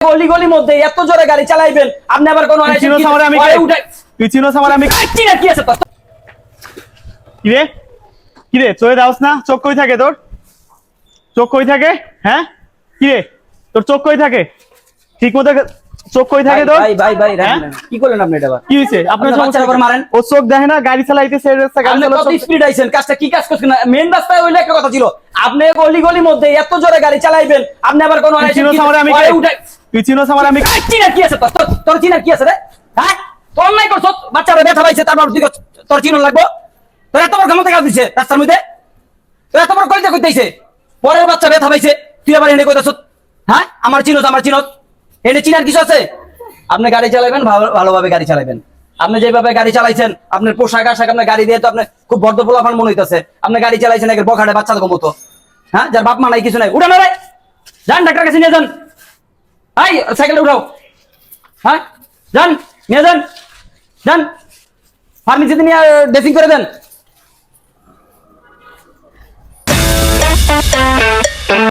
গলি গলির মধ্যে এত জোরে গাড়ি চালাইবেন আপনি আবার কোন কি আছে তোর কিরে চোখে দাওস না চোখ কই থাকে তোর চোখ কই থাকে হ্যাঁ কিরে তোর চোখ কই থাকে ঠিক মতো চোখ কই থাকে তোর ভাই কি করলেন আপনি এটা কি হইছে আপনার বাচ্চার উপর মারেন ও চোখ দেখে না গাড়ি চালাইতেছে গাড়ি কত স্পিড আইছেন কাজটা কি কাজ করছেন মেইন রাস্তায় হইলে একটা কথা ছিল আপনি গলি গলির মধ্যে এত জোরে গাড়ি চালাইবেন আপনি আবার কোন তুই চিনোস আমি চিনার কি আছে তোর চিনার কি আছে রে হ্যাঁ তোর নাই করছ বাচ্চারা ব্যথা পাইছে তারপর তুই তোর চিনো লাগবো তোর এত বড় ক্ষমতা কাজ দিছে রাস্তার মধ্যে তোর এত বড় কলিজা কইতেছে পরের বাচ্চা ব্যথা পাইছে তুই আবার এনে কইতাছ হ্যাঁ আমার চিনোস এনে চিনার কিছু আছে আপনি গাড়ি চালাবেন ভালোভাবে গাড়ি চালাবেন আপনি যেভাবে গাড়ি চালাইছেন আপনার পোশাক আশাক আপনার গাড়ি দিয়ে তো আপনি খুব বদ্ধ পোলাপান মনে হইতেছে আপনি গাড়ি চালাইছেন একের বখাটে বাচ্চাদের মতো হ্যাঁ যার বাপ মা নাই কিছু নাই উঠে না রে যান ডাক্তার কাছে নিয়ে যান এই সাইকেলে উঠাও হ্যাঁ যান নিয়ে যান ফার্মেসিতে নিয়ে ড্রেসিং করে দেন